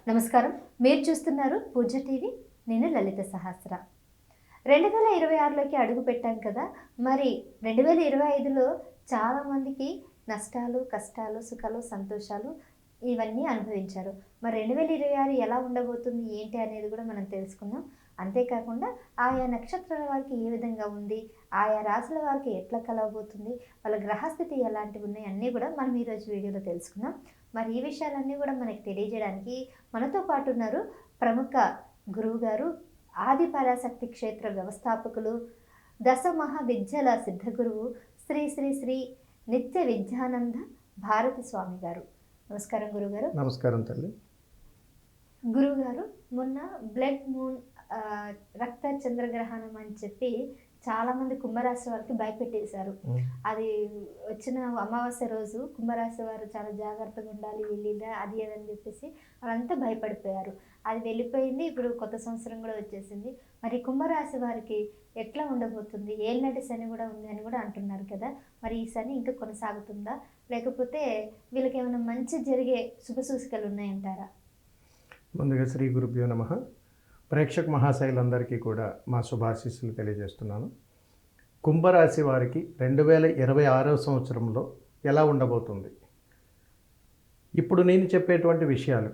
నమస్కారం. మీరు చూస్తున్నారు పూజ టీవీ. నేను లలిత సహస్ర. 2026లోకి అడుగు పెట్టాం కదా. మరి 2025లో చాలామందికి నష్టాలు, కష్టాలు, సుఖాలు, సంతోషాలు ఇవన్నీ అనుభవించారు. మరి 2026 ఎలా ఉండబోతుంది ఏంటి అనేది కూడా మనం తెలుసుకుందాం. అంతేకాకుండా ఆయా నక్షత్రాల వారికి ఏ విధంగా ఉంది, ఆయా రాశుల వారికి ఎట్లా కలవబోతుంది, వాళ్ళ గ్రహస్థితి ఎలాంటివి ఉన్నాయి అన్నీ కూడా మనం ఈరోజు వీడియోలో తెలుసుకుందాం. మరి ఈ విషయాలన్నీ కూడా మనకి తెలియజేయడానికి మనతో పాటు ఉన్నారు ప్రముఖ గురువు గారు, ఆది పరాశక్తి క్షేత్ర వ్యవస్థాపకులు, దశ మహావిద్యల సిద్ధగురువు శ్రీ శ్రీ శ్రీ నిత్య విద్యానంద భారతి స్వామి గారు. నమస్కారం గురుగారు. నమస్కారం తల్లి. గురుగారు, మొన్న బ్లడ్ మూన్ రక్త చంద్రగ్రహణం అని చెప్పి చాలామంది కుంభరాశి వారికి భయపెట్టేశారు. అది వచ్చిన అమావాస్య రోజు కుంభరాశి వారు చాలా జాగ్రత్తగా ఉండాలి, వెళ్ళిదా అది అని చెప్పేసి వాళ్ళంతా భయపడిపోయారు. అది వెళ్ళిపోయింది. ఇప్పుడు కొత్త సంవత్సరం కూడా వచ్చేసింది. మరి కుంభరాశి వారికి ఎట్లా ఉండబోతుంది? ఏళ్ళనాటి శని కూడా ఉంది అని కూడా అంటున్నారు కదా. మరి ఈ శని ఇంకా కొనసాగుతుందా, లేకపోతే వీళ్ళకి ఏమైనా మంచి జరిగే శుభ సూచికలు ఉన్నాయంటారా? ముందుగా శ్రీ గురుభ్యో నమః. ప్రేక్షక మహాశైలందరికీ కూడా మా శుభాశీస్సులు తెలియజేస్తున్నాను. కుంభరాశి వారికి 2026 సంవత్సరంలో ఎలా ఉండబోతుంది? ఇప్పుడు నేను చెప్పేటువంటి విషయాలు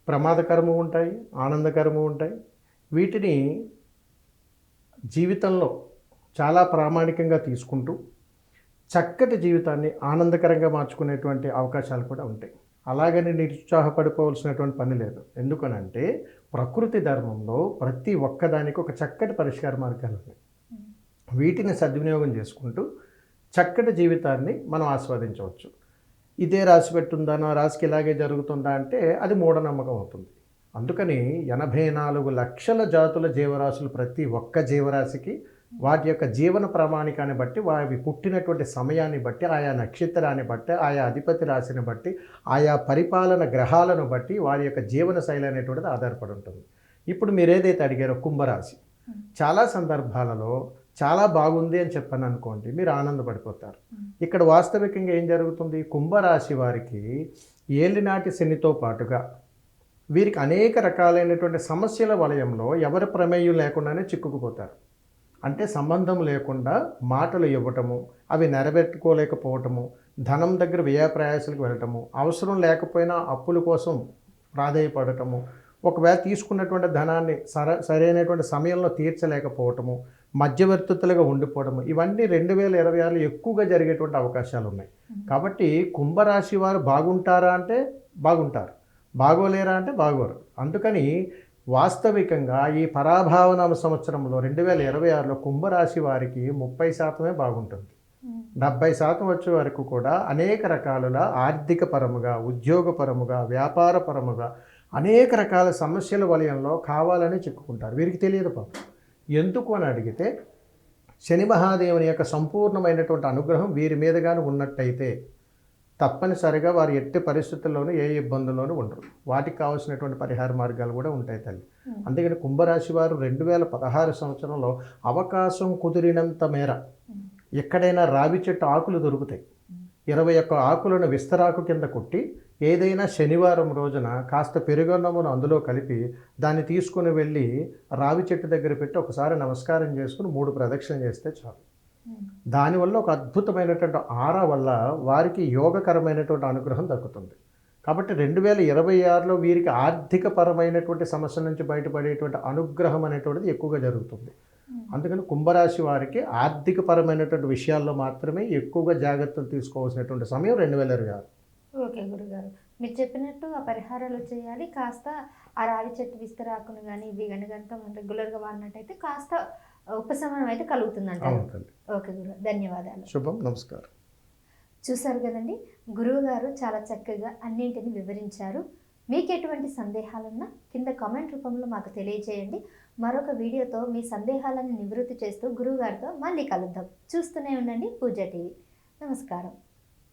ప్రమాదకరము ఉంటాయి, ఆనందకరము ఉంటాయి. వీటిని జీవితంలో చాలా ప్రామాణికంగా తీసుకుంటూ చక్కటి జీవితాన్ని ఆనందకరంగా మార్చుకునేటువంటి అవకాశాలు కూడా ఉంటాయి. అలాగని నిరుత్సాహపడిపోవలసినటువంటి పని లేదు. ఎందుకనంటే ప్రకృతి ధర్మంలో ప్రతి ఒక్కదానికి ఒక చక్కటి పరిష్కార మార్గాలు ఉన్నాయి. వీటిని సద్వినియోగం చేసుకుంటూ చక్కటి జీవితాన్ని మనం ఆస్వాదించవచ్చు. ఇదే రాసి పెట్టుందా, రాశికి ఇలాగే జరుగుతుందా అంటే అది మూఢనమ్మకం అవుతుంది. అందుకని 84 లక్షల జాతుల జీవరాశులు, ప్రతి ఒక్క జీవరాశికి వాటి యొక్క జీవన ప్రామాణికాన్ని బట్టి, వారి పుట్టినటువంటి సమయాన్ని బట్టి, ఆయా నక్షత్రాన్ని బట్టి, ఆయా అధిపతి రాశిని బట్టి, ఆయా పరిపాలన గ్రహాలను బట్టి వారి యొక్క జీవన శైలి అనేటువంటిది ఆధారపడి ఉంటుంది. ఇప్పుడు మీరు ఏదైతే అడిగారో కుంభరాశి, చాలా సందర్భాలలో చాలా బాగుంది అని చెప్పాను అనుకోండి, మీరు ఆనందపడిపోతారు. ఇక్కడ వాస్తవికంగా ఏం జరుగుతుంది? కుంభరాశి వారికి ఏలినాటి శనితో పాటుగా వీరికి అనేక రకాలైనటువంటి సమస్యల వలయంలో ఎవరి ప్రమేయం లేకుండానే చిక్కుకుపోతారు. అంటే సంబంధం లేకుండా మాటలు ఇవ్వటము, అవి నెరవేర్చుకోలేకపోవటము, ధనం దగ్గర వ్యయప్రయాసాలకు వెళ్ళటము, అవసరం లేకపోయినా అప్పుల కోసం ప్రాధేయపడటము, ఒకవేళ తీసుకున్నటువంటి ధనాన్ని సరైనటువంటి సమయంలో తీర్చలేకపోవటము, మధ్యవర్తితులుగా ఉండిపోవడము, ఇవన్నీ 2026 ఎక్కువగా జరిగేటువంటి అవకాశాలు ఉన్నాయి. కాబట్టి కుంభరాశి వారు బాగుంటారా అంటే బాగుంటారు, బాగోలేరా అంటే బాగోరు. అందుకని వాస్తవికంగా ఈ పరాభావన సంవత్సరంలో 2026లో కుంభరాశి వారికి 30% బాగుంటుంది. 70% వచ్చే వరకు కూడా అనేక రకాలుగా ఆర్థిక పరముగా, ఉద్యోగపరముగా, వ్యాపార పరముగా అనేక రకాల సమస్యల వలయంలో కావాలని చిక్కుకుంటారు. వీరికి తెలియదు పాపం. ఎందుకు అని అడిగితే శని మహాదేవుని యొక్క సంపూర్ణమైనటువంటి అనుగ్రహం వీరి మీదగానే ఉన్నట్టయితే తప్పనిసరిగా వారు ఎట్టి పరిస్థితుల్లోనూ ఏ ఇబ్బందుల్లోనూ ఉండరు. వాటికి కావాల్సినటువంటి పరిహార మార్గాలు కూడా ఉంటాయి తల్లి. అందుకని కుంభరాశి వారు 2016 సంవత్సరంలో అవకాశం కుదిరినంత మేర ఎక్కడైనా రావి చెట్టు ఆకులు దొరుకుతాయి, 21 ఆకులను విస్తరాకు కింద కొట్టి ఏదైనా శనివారం రోజున కాస్త పెరుగన్నమును అందులో కలిపి దాన్ని తీసుకుని వెళ్ళి రావి చెట్టు దగ్గర పెట్టి ఒకసారి నమస్కారం చేసుకుని 3 ప్రదక్షిణ చేస్తే చాలు. దానివల్ల ఒక అద్భుతమైనటువంటి ఆరా వల్ల వారికి యోగకరమైనటువంటి అనుగ్రహం దక్కుతుంది. కాబట్టి 2026లో వీరికి ఆర్థిక పరమైనటువంటి సమస్య నుంచి బయటపడేటువంటి అనుగ్రహం అనేటువంటిది ఎక్కువగా జరుగుతుంది. అందుకని కుంభరాశి వారికి ఆర్థిక పరమైనటువంటి విషయాల్లో మాత్రమే ఎక్కువగా జాగ్రత్తలు తీసుకోవాల్సినటువంటి సమయం 2026. ఓకే గురుగారు, మీరు చెప్పినట్టు ఆ పరిహారాలు చేయాలి. కాస్త ఆ రావి చెట్టు విస్తరాకును కానీ ఇవి కనుక మనం రెగ్యులర్గా వాడినట్టయితే కాస్త ఉపశమనం అయితే కలుగుతుందంట. ఓకే గురుగారు, ధన్యవాదాలు. శుభం, నమస్కారం. చూసారు కదండి, గురువు గారు చాలా చక్కగా అన్నింటిని వివరించారు. మీకు ఎటువంటి సందేహాలున్నా కింద కామెంట్ రూపంలో మాకు తెలియజేయండి. మరొక వీడియోతో మీ సందేహాలను నివృత్తి చేస్తూ గురువు గారితో మళ్ళీ కలుద్దాం. చూస్తూనే ఉండండి పూజ టీవీ. నమస్కారం.